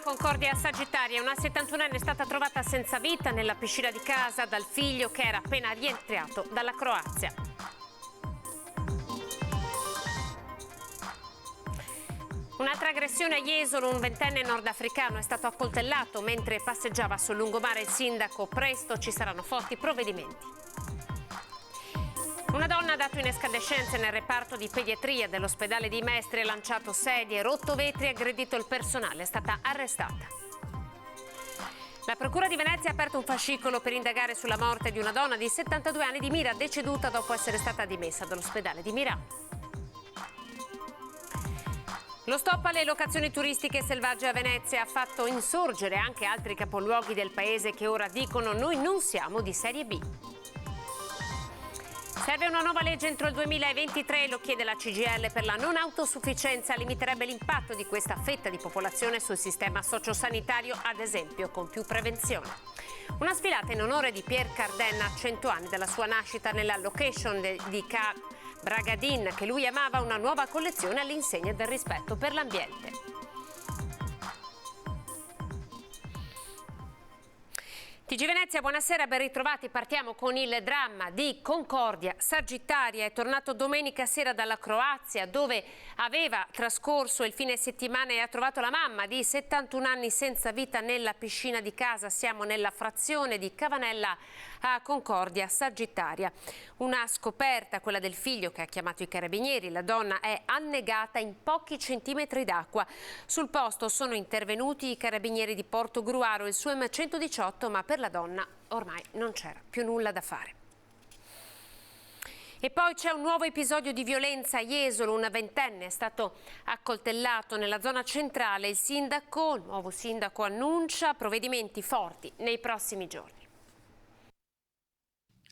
Concordia Sagittaria, una 71enne è stata trovata senza vita nella piscina di casa dal figlio che era appena rientrato dalla Croazia. Un'altra aggressione a Jesolo, un ventenne nordafricano è stato accoltellato mentre passeggiava sul lungomare. Il sindaco: presto ci saranno forti provvedimenti. Una donna ha dato in escandescenze nel reparto di pediatria dell'ospedale di Mestre, ha lanciato sedie, rotto vetri e aggredito il personale. È stata arrestata. La Procura di Venezia ha aperto un fascicolo per indagare sulla morte di una donna di 72 anni di Mira, deceduta dopo essere stata dimessa dall'ospedale di Milano. Lo stop alle locazioni turistiche selvagge a Venezia ha fatto insorgere anche altri capoluoghi del paese che ora dicono: noi non siamo di serie B. Serve una nuova legge entro il 2023, lo chiede la CGIL per la non autosufficienza, limiterebbe l'impatto di questa fetta di popolazione sul sistema sociosanitario, ad esempio con più prevenzione. Una sfilata in onore di Pierre Cardin a 100 anni dalla sua nascita nella location di Ca Bragadin, che lui amava, una nuova collezione all'insegna del rispetto per l'ambiente. TG Venezia, buonasera, ben ritrovati. Partiamo con il dramma di Concordia Sagittaria. È tornato domenica sera dalla Croazia, dove aveva trascorso il fine settimana, e ha trovato la mamma di 71 anni senza vita nella piscina di casa. Siamo nella frazione di Cavanella a Concordia Sagittaria. Una scoperta, quella del figlio, che ha chiamato i carabinieri. La donna è annegata in pochi centimetri d'acqua. Sul posto sono intervenuti i carabinieri di Portogruaro, il suo M118, ma per la donna ormai non c'era più nulla da fare. E poi c'è un nuovo episodio di violenza a Jesolo, un ventenne è stato accoltellato nella zona centrale. Il nuovo sindaco annuncia provvedimenti forti nei prossimi giorni.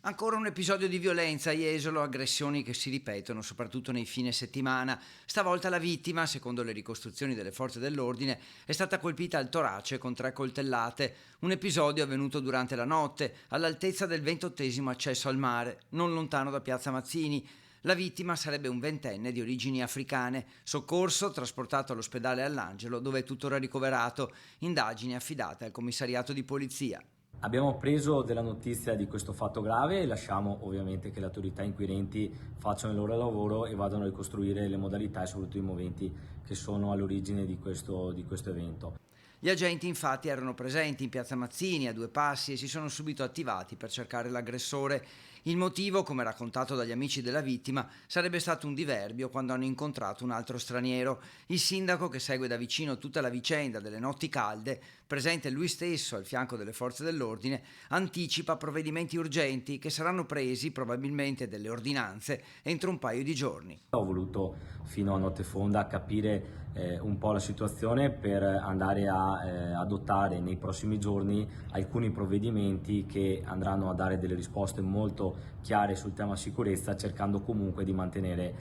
Ancora un episodio di violenza a Jesolo, aggressioni che si ripetono soprattutto nei fine settimana. Stavolta la vittima, secondo le ricostruzioni delle forze dell'ordine, è stata colpita al torace con 3 coltellate. Un episodio avvenuto durante la notte, all'altezza del 28° accesso al mare, non lontano da Piazza Mazzini. La vittima sarebbe un ventenne di origini africane. Soccorso, trasportato all'ospedale All'Angelo, dove è tuttora ricoverato. Indagini affidate al commissariato di polizia. Abbiamo preso della notizia di questo fatto grave e lasciamo ovviamente che le autorità inquirenti facciano il loro lavoro e vadano a ricostruire le modalità e soprattutto i moventi che sono all'origine di questo evento. Gli agenti infatti erano presenti in Piazza Mazzini a 2 passi e si sono subito attivati per cercare l'aggressore. Il motivo, come raccontato dagli amici della vittima, sarebbe stato un diverbio quando hanno incontrato un altro straniero. Il sindaco, che segue da vicino tutta la vicenda delle notti calde, presente lui stesso al fianco delle forze dell'ordine, anticipa provvedimenti urgenti che saranno presi, probabilmente delle ordinanze, entro un paio di giorni. Ho voluto fino a notte fonda capire un po' la situazione per andare a adottare nei prossimi giorni alcuni provvedimenti che andranno a dare delle risposte molto chiare sul tema sicurezza, cercando comunque di mantenere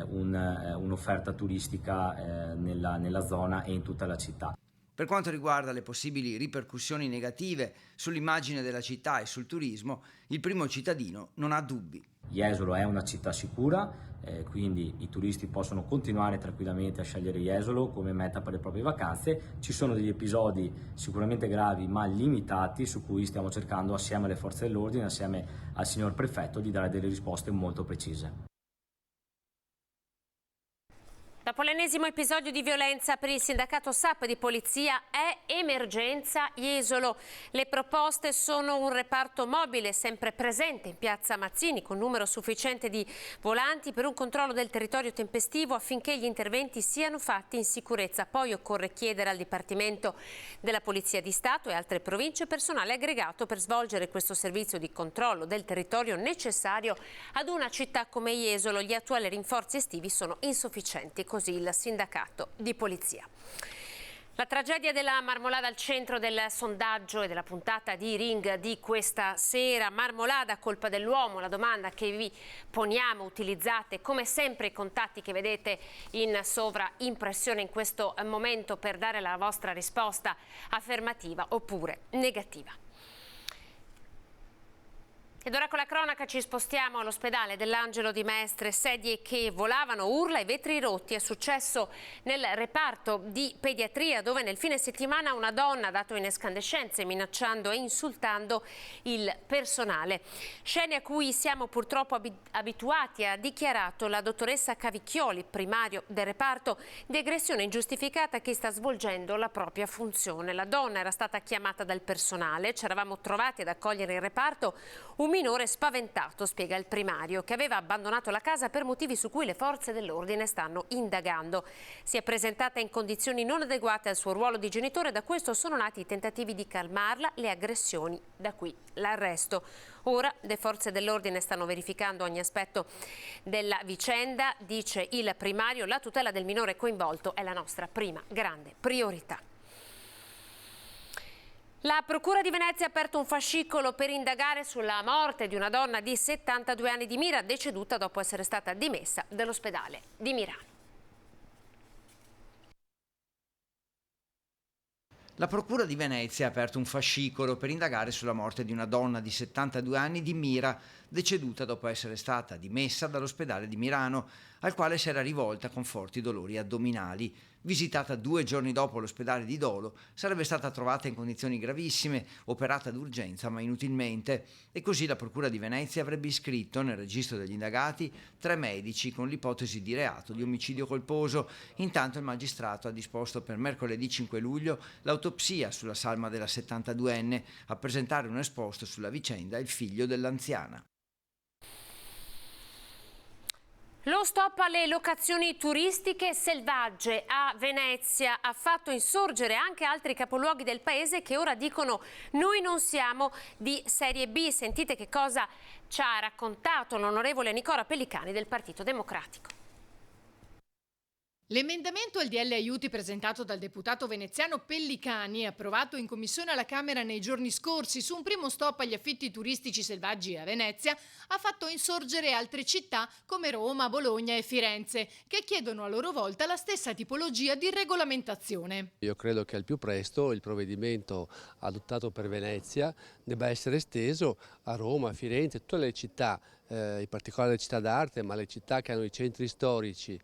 un'offerta turistica nella zona e in tutta la città. Per quanto riguarda le possibili ripercussioni negative sull'immagine della città e sul turismo, il primo cittadino non ha dubbi. Jesolo è una città sicura, quindi i turisti possono continuare tranquillamente a scegliere Jesolo come meta per le proprie vacanze. Ci sono degli episodi sicuramente gravi ma limitati, su cui stiamo cercando assieme alle forze dell'ordine, assieme al signor prefetto, di dare delle risposte molto precise. Dopo l'ennesimo episodio di violenza per il sindacato SAP di polizia, è emergenza Jesolo. Le proposte sono un reparto mobile sempre presente in Piazza Mazzini con numero sufficiente di volanti per un controllo del territorio tempestivo affinché gli interventi siano fatti in sicurezza. Poi occorre chiedere al Dipartimento della Polizia di Stato e altre province personale aggregato per svolgere questo servizio di controllo del territorio necessario ad una città come Jesolo. Gli attuali rinforzi estivi sono insufficienti. Così il sindacato di polizia. La tragedia della Marmolada al centro del sondaggio e della puntata di Ring di questa sera. Marmolada, colpa dell'uomo? La domanda che vi poniamo. Utilizzate come sempre i contatti che vedete in sovraimpressione in questo momento per dare la vostra risposta affermativa oppure negativa. Ed ora con la cronaca ci spostiamo all'ospedale dell'Angelo di Mestre, sedie che volavano, urla e vetri rotti. È successo nel reparto di pediatria dove nel fine settimana una donna ha dato in escandescenze minacciando e insultando il personale. Scene a cui siamo purtroppo abituati, ha dichiarato la dottoressa Cavicchioli, primario del reparto, di aggressione ingiustificata a chi sta svolgendo la propria funzione. La donna era stata chiamata dal personale, ci eravamo trovati ad accogliere in reparto un minore spaventato, spiega il primario, che aveva abbandonato la casa per motivi su cui le forze dell'ordine stanno indagando. Si è presentata in condizioni non adeguate al suo ruolo di genitore, da questo sono nati i tentativi di calmarla, le aggressioni, da qui l'arresto. Ora le forze dell'ordine stanno verificando ogni aspetto della vicenda, dice il primario, la tutela del minore coinvolto è la nostra prima grande priorità. La Procura di Venezia ha aperto un fascicolo per indagare sulla morte di una donna di 72 anni di Mira, deceduta dopo essere stata dimessa dall'ospedale di Mirano. La Procura di Venezia ha aperto un fascicolo per indagare sulla morte di una donna di 72 anni di Mira, deceduta dopo essere stata dimessa dall'ospedale di Mirano, al quale si era rivolta con forti dolori addominali. Visitata 2 giorni dopo l'ospedale di Dolo, sarebbe stata trovata in condizioni gravissime, operata d'urgenza ma inutilmente, e così la Procura di Venezia avrebbe iscritto nel registro degli indagati 3 medici con l'ipotesi di reato di omicidio colposo. Intanto il magistrato ha disposto per mercoledì 5 luglio l'autopsia sulla salma della 72enne. A presentare un esposto sulla vicenda il figlio dell'anziana. Lo stop alle locazioni turistiche selvagge a Venezia ha fatto insorgere anche altri capoluoghi del paese che ora dicono noi non siamo di serie B. Sentite che cosa ci ha raccontato l'onorevole Nicola Pellicani del Partito Democratico. L'emendamento al DL Aiuti presentato dal deputato veneziano Pellicani, approvato in commissione alla Camera nei giorni scorsi su un primo stop agli affitti turistici selvaggi a Venezia, ha fatto insorgere altre città come Roma, Bologna e Firenze, che chiedono a loro volta la stessa tipologia di regolamentazione. Io credo che al più presto il provvedimento adottato per Venezia debba essere esteso a Roma, a Firenze, tutte le città, in particolare le città d'arte, ma le città che hanno i centri storici,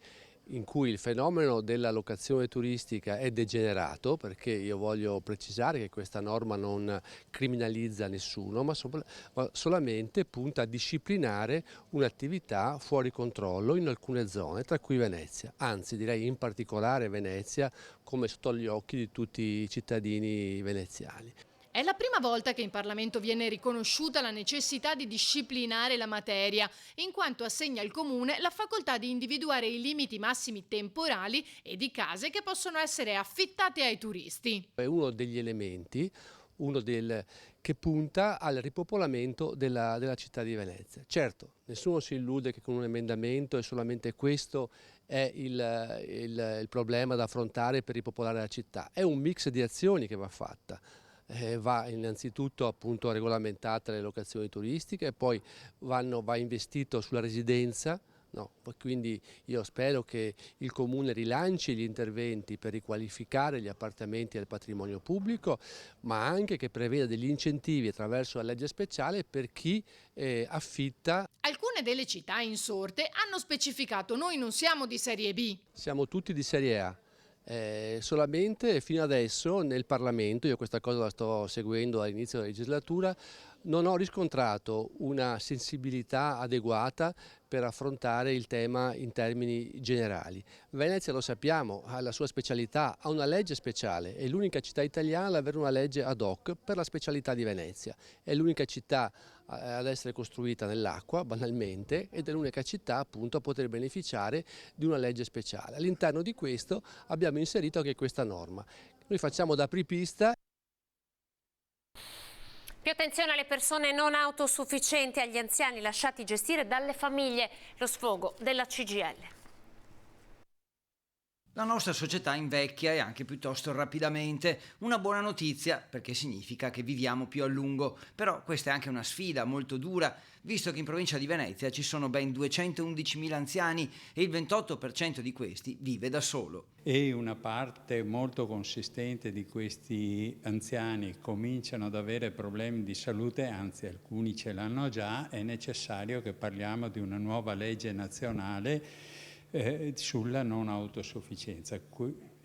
in cui il fenomeno della locazione turistica è degenerato, perché io voglio precisare che questa norma non criminalizza nessuno, ma solamente punta a disciplinare un'attività fuori controllo in alcune zone, tra cui Venezia, anzi direi in particolare Venezia, come sotto gli occhi di tutti i cittadini veneziani. È la prima volta che in Parlamento viene riconosciuta la necessità di disciplinare la materia, in quanto assegna al Comune la facoltà di individuare i limiti massimi temporali e di case che possono essere affittate ai turisti. È uno degli elementi che punta al ripopolamento della città di Venezia. Certo, nessuno si illude che con un emendamento e solamente questo è il problema da affrontare per ripopolare la città. È un mix di azioni che va fatta. Va innanzitutto appunto regolamentata le locazioni turistiche, poi va investito sulla residenza, quindi io spero che il Comune rilanci gli interventi per riqualificare gli appartamenti del patrimonio pubblico, ma anche che preveda degli incentivi attraverso la legge speciale per chi affitta. Alcune delle città insorte hanno specificato noi non siamo di serie B. Siamo tutti di serie A. Solamente fino adesso nel Parlamento, io questa cosa la sto seguendo all'inizio della legislatura, non ho riscontrato una sensibilità adeguata per affrontare il tema in termini generali. Venezia, lo sappiamo, ha la sua specialità, ha una legge speciale, è l'unica città italiana ad avere una legge ad hoc per la specialità di Venezia, è l'unica città ad essere costruita nell'acqua, banalmente, ed è l'unica città appunto a poter beneficiare di una legge speciale. All'interno di questo abbiamo inserito anche questa norma. Noi facciamo da apripista. Più attenzione alle persone non autosufficienti, agli anziani lasciati gestire dalle famiglie, lo sfogo della CGIL. La nostra società invecchia e anche piuttosto rapidamente, una buona notizia perché significa che viviamo più a lungo, però questa è anche una sfida molto dura, visto che in provincia di Venezia ci sono ben 211.000 anziani e il 28% di questi vive da solo. E una parte molto consistente di questi anziani cominciano ad avere problemi di salute, anzi alcuni ce l'hanno già, è necessario che parliamo di una nuova legge nazionale sulla non autosufficienza.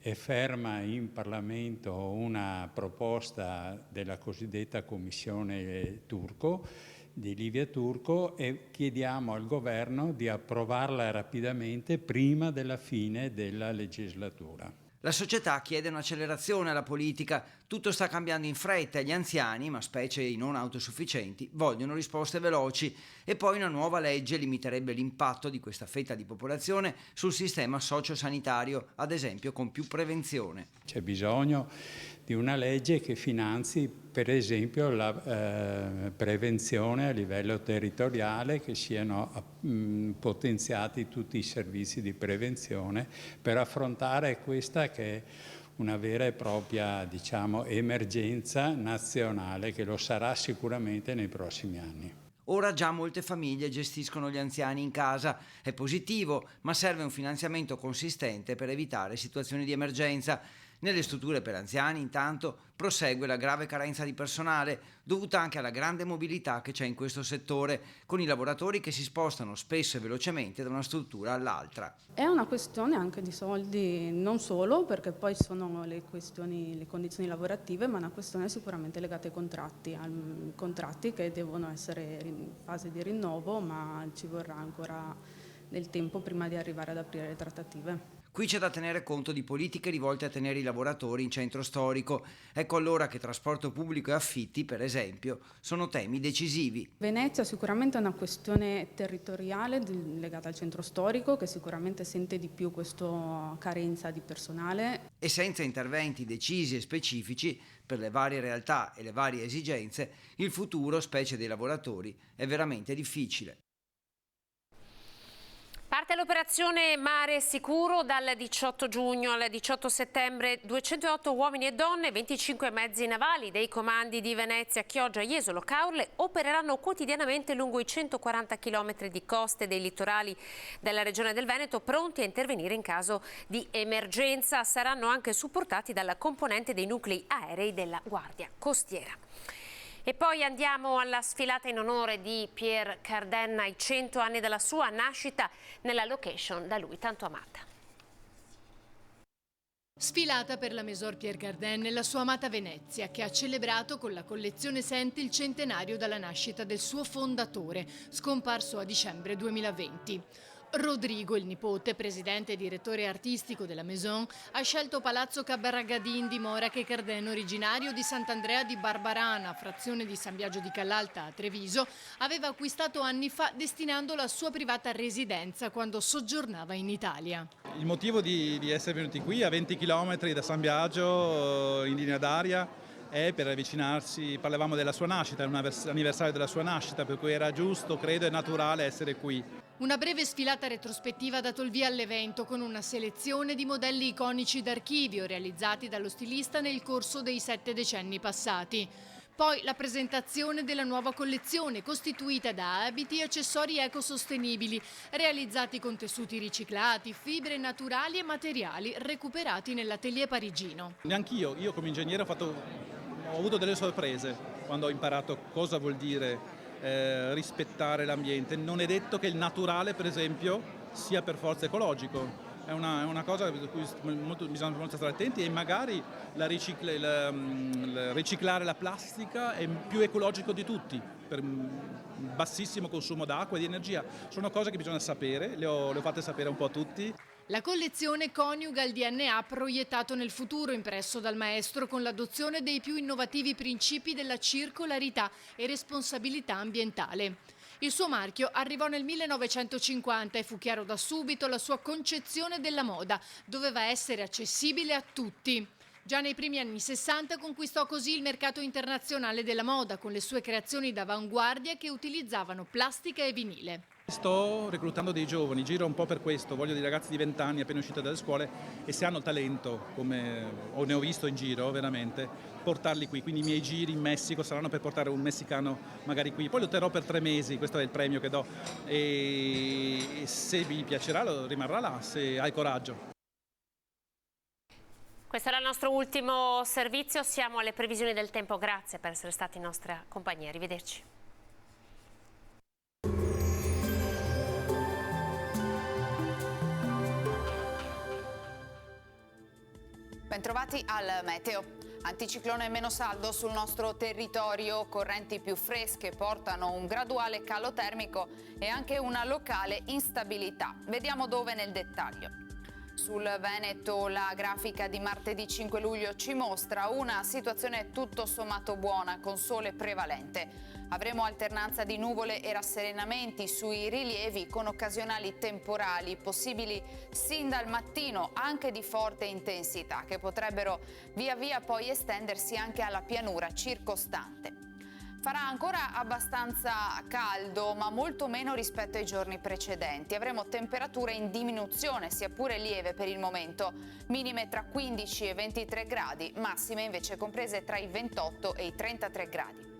È ferma in Parlamento una proposta della cosiddetta Commissione Turco, di Livia Turco, e chiediamo al governo di approvarla rapidamente prima della fine della legislatura. La società chiede un'accelerazione alla politica, tutto sta cambiando in fretta e gli anziani, ma specie i non autosufficienti, vogliono risposte veloci e poi una nuova legge limiterebbe l'impatto di questa fetta di popolazione sul sistema sociosanitario, ad esempio con più prevenzione. C'è bisogno di una legge che finanzi per esempio la prevenzione a livello territoriale, che siano potenziati tutti i servizi di prevenzione per affrontare questa che è una vera e propria, emergenza nazionale, che lo sarà sicuramente nei prossimi anni. Ora già molte famiglie gestiscono gli anziani in casa, è positivo, ma serve un finanziamento consistente per evitare situazioni di emergenza. Nelle strutture per anziani, intanto, prosegue la grave carenza di personale, dovuta anche alla grande mobilità che c'è in questo settore, con i lavoratori che si spostano spesso e velocemente da una struttura all'altra. È una questione anche di soldi, non solo perché poi sono le condizioni lavorative, ma è una questione sicuramente legata ai contratti che devono essere in fase di rinnovo, ma ci vorrà ancora del tempo prima di arrivare ad aprire le trattative. Qui c'è da tenere conto di politiche rivolte a tenere i lavoratori in centro storico. Ecco allora che trasporto pubblico e affitti, per esempio, sono temi decisivi. Venezia sicuramente è una questione territoriale legata al centro storico, che sicuramente sente di più questa carenza di personale. E senza interventi decisi e specifici per le varie realtà e le varie esigenze, il futuro, specie dei lavoratori, è veramente difficile. Parte l'operazione Mare Sicuro dal 18 giugno al 18 settembre. 208 uomini e donne, 25 mezzi navali dei comandi di Venezia, Chioggia, Jesolo, Caorle opereranno quotidianamente lungo i 140 km di coste dei litorali della regione del Veneto, pronti a intervenire in caso di emergenza. Saranno anche supportati dalla componente dei nuclei aerei della Guardia Costiera. E poi andiamo alla sfilata in onore di Pierre Cardin, ai 100 anni dalla sua nascita, nella location da lui tanto amata. Sfilata per la Maison Pierre Cardin nella sua amata Venezia, che ha celebrato con la collezione Senti il centenario dalla nascita del suo fondatore, scomparso a dicembre 2020. Rodrigo, il nipote, presidente e direttore artistico della Maison, ha scelto Palazzo Cabarragadin di Mora, Cardin, originario di Sant'Andrea di Barbarana, frazione di San Biagio di Callalta a Treviso, aveva acquistato anni fa destinandolo a sua privata residenza quando soggiornava in Italia. Il motivo di essere venuti qui a 20 km da San Biagio in linea d'aria è per avvicinarsi, parlavamo della sua nascita, è un anniversario della sua nascita, per cui era giusto, credo, e naturale essere qui. Una breve sfilata retrospettiva ha dato il via all'evento con una selezione di modelli iconici d'archivio realizzati dallo stilista nel corso dei 7 decenni passati. Poi la presentazione della nuova collezione costituita da abiti e accessori ecosostenibili realizzati con tessuti riciclati, fibre naturali e materiali recuperati nell'atelier parigino. Neanch'io, come ingegnere ho avuto delle sorprese quando ho imparato cosa vuol dire rispettare l'ambiente. Non è detto che il naturale, per esempio, sia per forza ecologico. È una cosa per cui bisogna molto stare attenti, e magari riciclare la plastica è più ecologico di tutti, per bassissimo consumo d'acqua e di energia. Sono cose che bisogna sapere, le ho fatte sapere un po' a tutti. La collezione coniuga il DNA proiettato nel futuro, impresso dal maestro con l'adozione dei più innovativi principi della circolarità e responsabilità ambientale. Il suo marchio arrivò nel 1950 e fu chiaro da subito la sua concezione della moda. Doveva essere accessibile a tutti. Già nei primi anni 60 conquistò così il mercato internazionale della moda con le sue creazioni d'avanguardia che utilizzavano plastica e vinile. Sto reclutando dei giovani, giro un po' per questo, voglio dei ragazzi di 20 anni appena usciti dalle scuole e se hanno talento, come ne ho visto in giro veramente, portarli qui. Quindi i miei giri in Messico saranno per portare un messicano magari qui. Poi lo terrò per 3 mesi, questo è il premio che do e se vi piacerà rimarrà là, se hai coraggio. Questo era il nostro ultimo servizio, siamo alle previsioni del tempo, grazie per essere stati in nostra compagnia, arrivederci. Bentrovati al meteo. Anticiclone meno saldo sul nostro territorio, correnti più fresche portano un graduale calo termico e anche una locale instabilità. Vediamo dove nel dettaglio. Sul Veneto la grafica di martedì 5 luglio ci mostra una situazione tutto sommato buona con sole prevalente. Avremo alternanza di nuvole e rasserenamenti sui rilievi con occasionali temporali possibili sin dal mattino anche di forte intensità che potrebbero via via poi estendersi anche alla pianura circostante. Farà ancora abbastanza caldo, ma molto meno rispetto ai giorni precedenti. Avremo temperature in diminuzione, sia pure lieve per il momento, minime tra 15 e 23 gradi, massime invece comprese tra i 28 e i 33 gradi.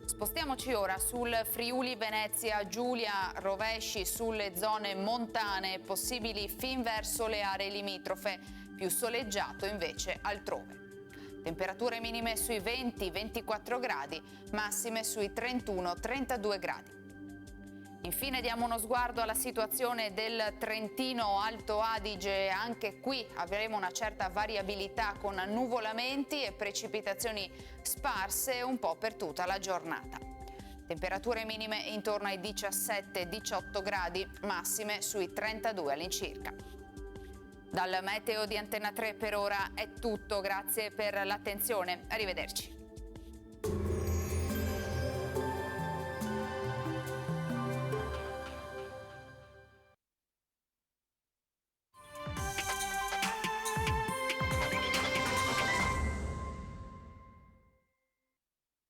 Spostiamoci ora sul Friuli Venezia Giulia, rovesci sulle zone montane, possibili fin verso le aree limitrofe, più soleggiato invece altrove. Temperature minime sui 20-24 gradi, massime sui 31-32 gradi. Infine diamo uno sguardo alla situazione del Trentino Alto Adige, anche qui avremo una certa variabilità con nuvolamenti e precipitazioni sparse un po' per tutta la giornata. Temperature minime intorno ai 17-18 gradi, massime sui 32 all'incirca. Dal meteo di Antena 3 per ora è tutto, grazie per l'attenzione, arrivederci.